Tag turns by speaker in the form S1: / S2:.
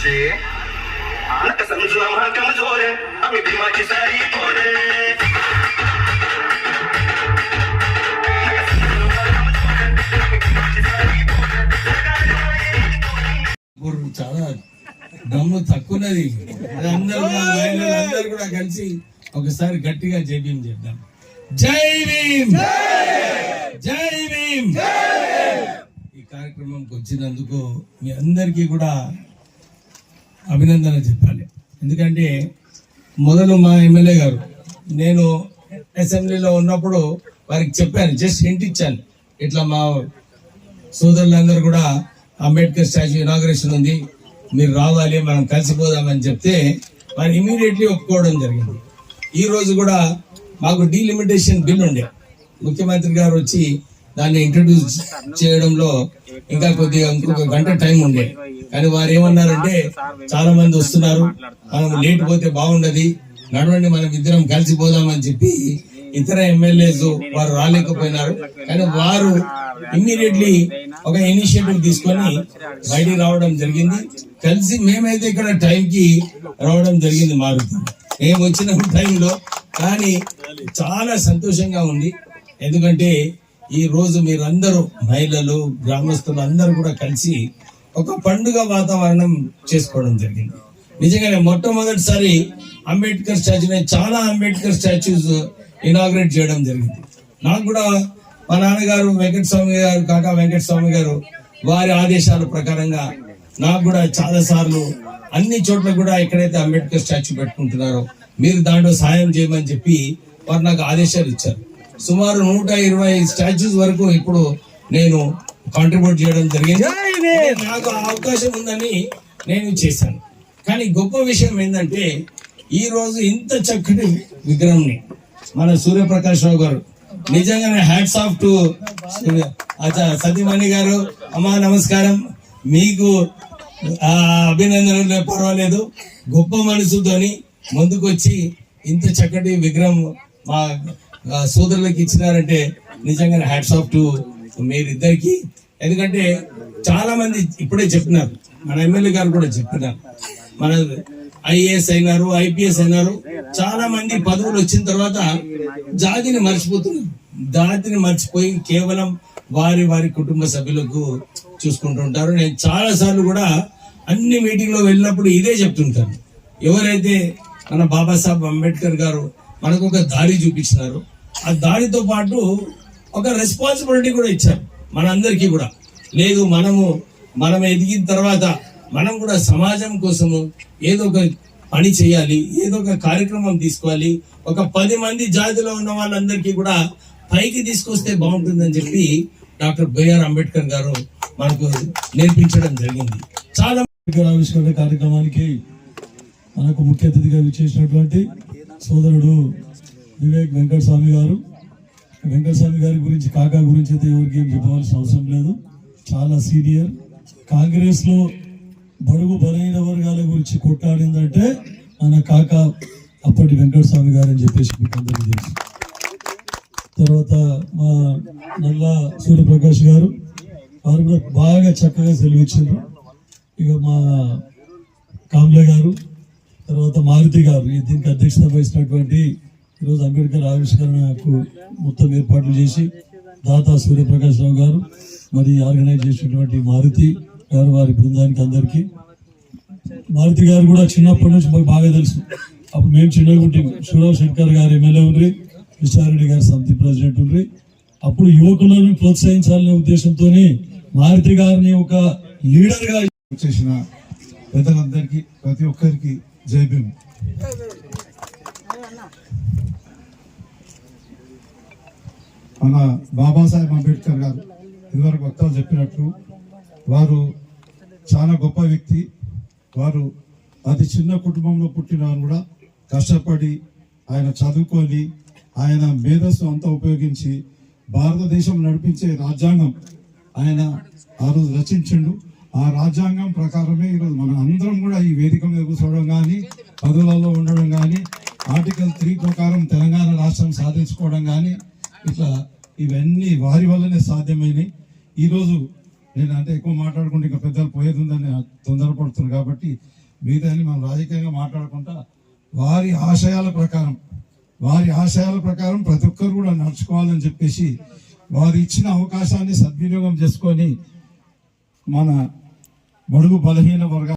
S1: बच्चे कसम सुना कमजोर है हमें दिमागी सारी बोले
S2: చాలా దమ్ము తక్కువన్నది. అందరూ కూడా కలిసి ఒకసారి గట్టిగా జై భీమ్ చెప్దాం. జై భీమ్, జై భీమ్. ఈ కార్యక్రమంకి వచ్చినందుకు మీ అందరికీ కూడా అభినందన చెప్పాలి. ఎందుకంటే మొదలు మా ఎమ్మెల్యే గారు నేను అసెంబ్లీలో ఉన్నప్పుడు వారికి చెప్పాను, జస్ట్ హింట్ ఇచ్చాను, ఇట్లా మా సోదరులందరూ కూడా అంబేద్కర్ స్టాచ్యూ ఇనాగ్రేషన్ ఉంది, మీరు రావాలి, మనం కలిసిపోదామని చెప్తే వారు ఇమీడియట్లీ ఒప్పుకోవడం జరిగింది. ఈ రోజు కూడా మాకు డీలిమిటేషన్ బిల్ ఉండే, ముఖ్యమంత్రి గారు వచ్చి దాన్ని ఇంట్రడ్యూస్ చేయడంలో ఇంకా కొద్దిగా ఇంకొక గంట టైం ఉండే. కానీ వారు ఏమన్నారంటే చాలా మంది వస్తున్నారు, మనం లేట్ పోతే బాగుండదు, నడవండి మనం ఇద్దరం కలిసిపోదామని చెప్పి ఇతర ఎమ్మెల్యేస్ వారు రాలేకపోయినారు. కానీ వారు ఇమ్మీడియట్లీ ఒక ఇనిషియేటివ్ తీసుకొని బయటికి రావడం జరిగింది. కలిసి మేమైతే ఇక్కడ టైంకి రావడం జరిగింది మారుతి మేము వచ్చిన టైంలో. కానీ చాలా సంతోషంగా ఉంది, ఎందుకంటే ఈ రోజు మీరందరూ మహిళలు గ్రామస్తులు అందరూ కూడా కలిసి ఒక పండుగ వాతావరణం చేసుకోవడం జరిగింది. నిజంగానే మొట్టమొదటిసారి అంబేద్కర్ స్టాచ్యూని చాలా అంబేద్కర్ స్టాచ్యూస్ ఇనాగ్రేట్ చేయడం జరిగింది. నాకు కూడా మా నాన్నగారు వెంకటస్వామి గారు, కాకా వెంకటస్వామి గారు వారి ఆదేశాల ప్రకారంగా నాకు కూడా చాలా సార్లు అన్ని చోట్ల కూడా ఎక్కడైతే అంబేద్కర్ స్టాచ్యూ పెట్టుకుంటున్నారో మీరు దాంట్లో సాయం చేయమని చెప్పి వారు నాకు ఆదేశాలు ఇచ్చారు. సుమారు 120 స్టాచ్యూస్ వరకు ఇప్పుడు నేను కాంట్రిబ్యూట్ చేయడం జరిగింది. నాకు అవకాశం ఉందని నేను చేశాను. కానీ గొప్ప విషయం ఏంటంటే ఈ రోజు ఇంత చక్కటి విగ్రహంని మన సూర్యప్రకాష్ రావు గారు, నిజంగానే హ్యాట్స్ ఆఫ్ టు సతీమణి గారు. అమ్మా నమస్కారం, మీకు అభినందనలు పర్వాలేదు, గొప్ప మనసుతోని ముందుకు వచ్చి ఇంత చక్కటి విగ్రహం మా సోదరులకు ఇచ్చినారంటే నిజంగానే హ్యాట్స్ ఆఫ్ టు మీరిద్దరికి. ఎందుకంటే చాలా మంది ఇప్పుడే చెప్పినారు, మన ఎమ్మెల్యే గారు కూడా చెప్పినారు, మన ఐఏఎస్ అయినారు, ఐపీఎస్ అయినారు, చాలా మంది పదవులు వచ్చిన తర్వాత జాతిని మర్చిపోతున్నారు. జాతిని మర్చిపోయి కేవలం వారి వారి కుటుంబ సభ్యులకు చూసుకుంటూ ఉంటారు. నేను చాలా సార్లు కూడా అన్ని మీటింగ్ లో వెళ్ళినప్పుడు ఇదే చెప్తుంటాను, ఎవరైతే మన బాబాసాహెబ్ అంబేద్కర్ గారు మనకు ఒక దారి చూపించినారు, ఆ దారితో పాటు ఒక రెస్పాన్సిబిలిటీ కూడా ఇచ్చారు మనందరికీ కూడా. లేదు మనం ఎదిగిన తర్వాత మనం కూడా సమాజం కోసము ఏదో ఒక పని చేయాలి, ఏదో ఒక కార్యక్రమం తీసుకోవాలి, ఒక 10 మంది జాతిలో ఉన్న వాళ్ళందరికీ కూడా పైకి తీసుకొస్తే బాగుంటుందని చెప్పి డాక్టర్ బిఆర్ అంబేద్కర్ గారు మనకు నేర్పించడం జరిగింది. చాలా
S3: ఆవిష్కరణ కార్యక్రమానికి మనకు ముఖ్య అతిథిగా విచ్చేసినటువంటి సోదరుడు వివేక్ వెంకటస్వామి గారు. వెంకటస్వామి గారి గురించి, కాకా గురించి అయితే ఎవరికి ఏం చెప్పవలసిన అవసరం లేదు. చాలా సీనియర్. కాంగ్రెస్ లో బడుగు బలైన వర్గాల గురించి కొట్లాడిందంటే మన కాకా అప్పటి వెంకటస్వామి గారు అని చెప్పేసి మీకు అందరికీ తెలుసు. తర్వాత మా నల్లా సూర్యప్రకాష్ గారు, వారు కూడా బాగా చక్కగా సెలవిచ్చారు. ఇక మా కాంబ్లే గారు, తర్వాత మారుతి గారు, దీనికి అధ్యక్షత వహిస్తున్నటువంటి ఈరోజు అంబేద్కర్ ఆవిష్కరణకు మొత్తం ఏర్పాట్లు చేసి దాతా సూర్యప్రకాష్ రావు గారు, మరి ఆర్గనైజ్ చేసినటువంటి మారుతి గారు, వారి బృందానికి అందరికీ. మారుతి గారు కూడా చిన్నప్పటి నుంచి మాకు బాగా తెలుసు. అప్పుడు మేము చిన్నగా ఉంటే శివరావు శంకర్ గారు ఎమ్మెల్యే ఉండ్రి, కృష్ణారెడ్డి గారు సమితి ప్రెసిడెంట్ ఉండ్రి. అప్పుడు యువకులను ప్రోత్సహించాలనే ఉద్దేశంతోనే మారుతి గారిని ఒక లీడర్ గా
S4: చేసిన పెద్దలందరికీ, ప్రతి ఒక్కరికి జై భీమ్. మన బాబాసాహెబ్ అంబేద్కర్ గారు ఇదివరకు వక్తలు చెప్పినట్లు వారు చాలా గొప్ప వ్యక్తి. వారు అతి చిన్న కుటుంబంలో పుట్టిన కూడా కష్టపడి ఆయన చదువుకొని ఆయన మేధస్సు అంతా ఉపయోగించి భారతదేశం నడిపించే రాజ్యాంగం ఆయన ఆ రోజు రచించిండు. ఆ రాజ్యాంగం ప్రకారమే ఈరోజు మనం అందరం కూడా ఈ వేదిక మీద కూర్చోవడం కానీ, పదవులలో ఉండడం కానీ, ఆర్టికల్ 3 ప్రకారం తెలంగాణ రాష్ట్రం సాధించుకోవడం కానీ, ఇట్లా ఇవన్నీ వారి వల్లనే సాధ్యమైనవి. ఈరోజు నేను అంటే ఎక్కువ మాట్లాడుకుంటే ఇంకా పెద్దలు పోయేది ఉందని తొందరపడుతున్నారు కాబట్టి మిగతాని మనం రాజకీయంగా మాట్లాడుకుంటా వారి ఆశయాల ప్రకారం ప్రతి ఒక్కరు కూడా నడుచుకోవాలని చెప్పేసి వారు ఇచ్చిన అవకాశాన్ని సద్వినియోగం చేసుకొని మన బడుగు బలహీన వర్గాల